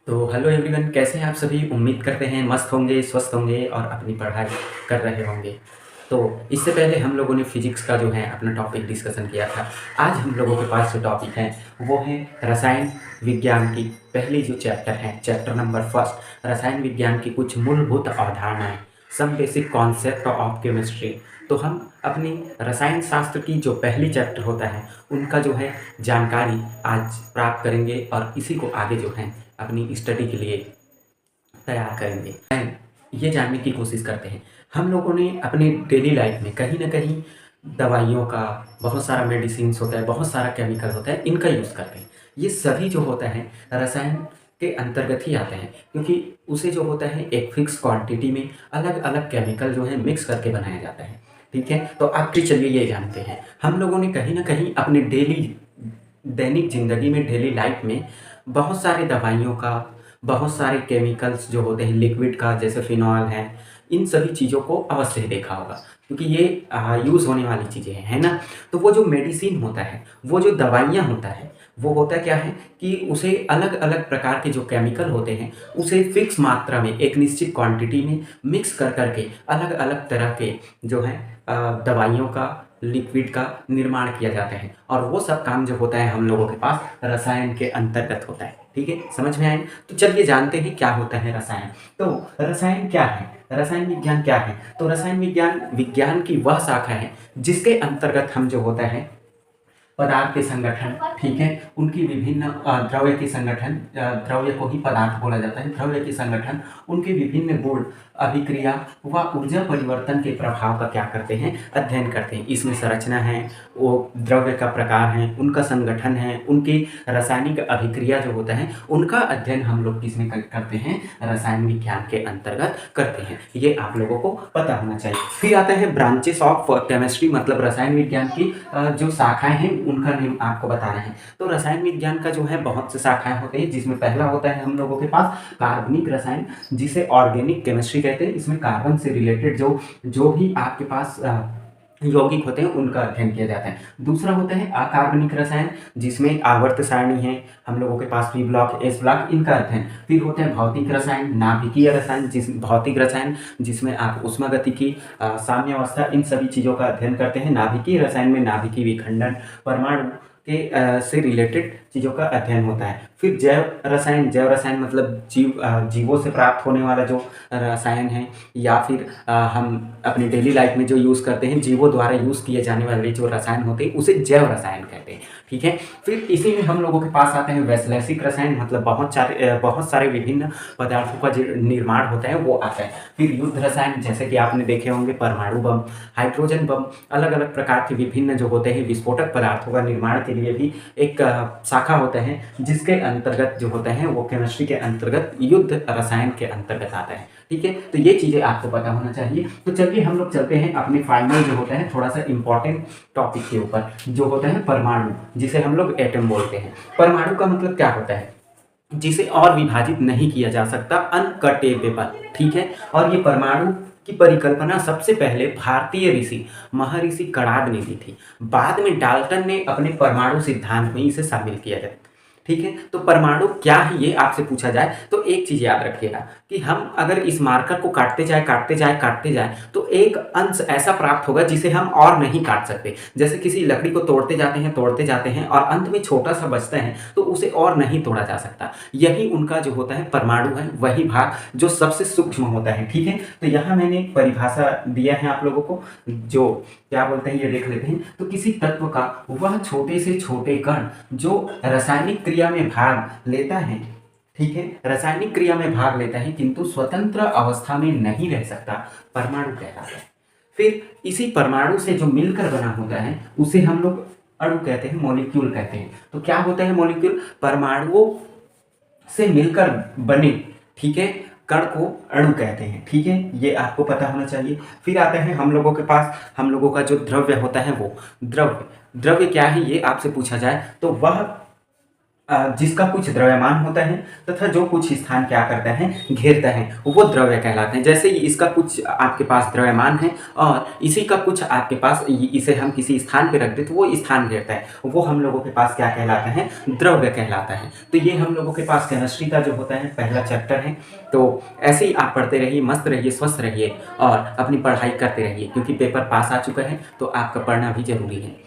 तो hello everyone, कैसे हैं आप सभी। उम्मीद करते हैं मस्त होंगे, स्वस्थ होंगे और अपनी पढ़ाई कर रहे होंगे। तो इससे पहले हम लोगों ने फिजिक्स का जो है अपना टॉपिक डिस्कशन किया था। आज हम लोगों के पास जो टॉपिक है वो है रसायन विज्ञान की पहली जो चैप्टर है, चैप्टर नंबर फर्स्ट, रसायन विज्ञान की कुछ मूलभूत अवधारणाएं, some basic concept of chemistry. तो हम अपनी रसायन शास्त्र की जो पहली चैप्टर होता है उनका जो है जानकारी आज प्राप्त करेंगे और इसी को आगे जो है अपनी स्टडी के लिए तैयार करेंगे। ये जानने की कोशिश करते हैं, हम लोगों ने अपने डेली लाइफ में कहीं ना कहीं दवाइयों का, बहुत सारा मेडिसिन्स होता है, बहुत सारा केमिकल होता है, इनका यूज़ करते हैं। ये सभी जो होता है रसायन के अंतर्गत ही आते हैं, क्योंकि उसे जो होता है एक फिक्स क्वांटिटी में अलग अलग केमिकल जो है मिक्स करके बनाया जाता है। ठीक है, तो अब चलिए ये जानते हैं, हम लोगों ने कहीं ना कहीं अपने दैनिक ज़िंदगी में, डेली लाइफ में बहुत सारे दवाइयों का, बहुत सारे केमिकल्स जो होते हैं लिक्विड का, जैसे फिनॉल है, इन सभी चीज़ों को अवश्य ही देखा होगा, क्योंकि ये यूज़ होने वाली चीज़ें हैं, है ना। तो वो जो मेडिसिन होता है, वो जो दवाइयाँ होता है, वो होता क्या है कि उसे अलग अलग प्रकार के जो केमिकल होते हैं उसे फिक्स मात्रा में, एक निश्चित क्वांटिटी में मिक्स कर करके अलग अलग तरह के जो है दवाइयों का, लिक्विड का निर्माण किया जाता है। और वो सब काम जो होता है हम लोगों के पास रसायन के अंतर्गत होता है। ठीक है, समझ में आए। तो चलिए जानते हैं क्या होता है रसायन। तो रसायन क्या है, रसायन विज्ञान क्या है। तो रसायन विज्ञान विज्ञान की वह शाखा है जिसके अंतर्गत हम जो होता है पदार्थ के संगठन, ठीक है, उनकी विभिन्न द्रव्य के संगठन, द्रव्य को ही पदार्थ बोला जाता है, द्रव्य के संगठन, उनके विभिन्न गुण, अभिक्रिया व ऊर्जा परिवर्तन के प्रभाव का क्या करते हैं, अध्ययन करते हैं। इसमें संरचना है, वो द्रव्य का प्रकार है, उनका संगठन है, उनकी रासायनिक अभिक्रिया जो होता है उनका अध्ययन हम लोग किसमें करते हैं, रसायन विज्ञान के अंतर्गत करते हैं। ये आप लोगों को पता होना चाहिए। फिर आता है ब्रांचेस ऑफ केमिस्ट्री, मतलब रसायन विज्ञान की जो शाखाएं हैं उनका नेम आपको बता रहे हैं। तो रसायन विज्ञान का जो है बहुत से शाखाएं होते हैं, जिसमें पहला होता है हम लोगों के पास कार्बनिक रसायन, जिसे ऑर्गेनिक केमिस्ट्री कहते हैं। इसमें कार्बन से रिलेटेड जो जो भी आपके पास यौगिक होते हैं उनका अध्ययन किया जाता है। दूसरा होता है अकार्बनिक रसायन, जिसमें आवर्त सारणी है, हम लोगों के पास पी ब्लॉक, एस ब्लॉक, इनका अध्ययन। फिर होते हैं भौतिक रसायन, नाभिकीय रसायन, भौतिक रसायन जिसमें आप उष्मागतिकी, साम्यावस्था, इन सभी चीज़ों का अध्ययन करते हैं। नाभिकीय रसायन में नाभिकीय विखंडन, परमाणु के से रिलेटेड चीज़ों का अध्ययन होता है। फिर जैव रसायन, जैव रसायन मतलब जीवों से प्राप्त होने वाला जो रसायन है, या फिर हम अपनी डेली लाइफ में जो यूज़ करते हैं, जीवों द्वारा यूज़ किए जाने वाले जो रसायन होते हैं उसे जैव रसायन कहते हैं। ठीक है, फिर इसी में हम लोगों के पास आते हैं वैश्लेषिक रसायन, मतलब बहुत सारे विभिन्न पदार्थों का जो निर्माण होता है वो आता है। फिर युद्ध रसायन, जैसे कि आपने देखे होंगे परमाणु बम, हाइड्रोजन बम, अलग अलग प्रकार के विभिन्न जो होते हैं विस्फोटक पदार्थों का निर्माण के लिए भी एक शाखा होता है, जिसके अंतर्गत जो होता है वो केमिस्ट्री के अंतर्गत युद्ध रसायन के अंतर्गत आता है। ठीक है, तो ये चीज़ें आपको पता होना चाहिए। तो चलिए हम लोग चलते हैं अपने फाइनल जो होता है थोड़ा सा इंपॉर्टेंट टॉपिक के ऊपर, जो होता है परमाणु, जिसे हम लोग एटम बोलते हैं। परमाणु का मतलब क्या होता है, जिसे और विभाजित नहीं किया जा सकता, अनकटेबल। ठीक है, और ये परमाणु की परिकल्पना सबसे पहले भारतीय ऋषि महर्षि कणाद ने दी थी। बाद में डाल्टन ने अपने परमाणु सिद्धांत में इसे शामिल किया गया। ठीक है, तो परमाणु क्या है ये आपसे पूछा जाए तो एक चीज़ याद रखिएगा कि हम अगर इस मार्कर को काटते जाए तो एक अंश ऐसा प्राप्त होगा जिसे हम और नहीं काट सकते। जैसे किसी लकड़ी को तोड़ते जाते हैं और अंत में छोटा सा बचता है तो उसे और नहीं तोड़ा जा सकता। यही उनका जो होता है परमाणु है, वही भाग जो सबसे सूक्ष्म होता है। ठीक है, तो यहाँ मैंने परिभाषा दिया है आप लोगों को, जो क्या बोलते हैं ये देख लेते हैं। तो किसी तत्व का वह छोटे से छोटे कण जो रासायनिक क्रिया में भाग लेता है, ठीक है, रासायनिक क्रिया में भाग लेता है किंतु स्वतंत्र अवस्था में नहीं रह सकता, परमाणु कहलाता है। फिर इसी परमाणु से जो मिलकर बना होता है उसे हम लोग अणु कहते हैं, मॉलिक्यूल कहते हैं। तो क्या होता है मॉलिक्यूल, परमाणुओं से मिलकर बने, ठीक है, कण को अणु कहते हैं। ठीक है, ये आपको पता होना चाहिए। फिर आता है हम लोगों के पास, हम लोगों का जो द्रव्य होता है वो द्रव्य क्या है ये आपसे पूछा जाए तो वह जिसका कुछ द्रव्यमान होता है तथा जो कुछ स्थान क्या करता है घेरता है वो द्रव्य कहलाते हैं। जैसे ही इसका कुछ आपके पास द्रव्यमान है और इसी का कुछ आपके पास इसे हम किसी स्थान पे रख दें तो वो स्थान घेरता है, वो हम लोगों के पास क्या कहलाता है, द्रव्य कहलाता है। तो ये हम लोगों के पास केमिस्ट्री का जो होता है पहला चैप्टर है। तो ऐसे ही आप पढ़ते रहिए, मस्त रहिए, स्वस्थ रहिए और अपनी पढ़ाई करते रहिए, क्योंकि पेपर पास आ चुका है तो आपका पढ़ना भी जरूरी है।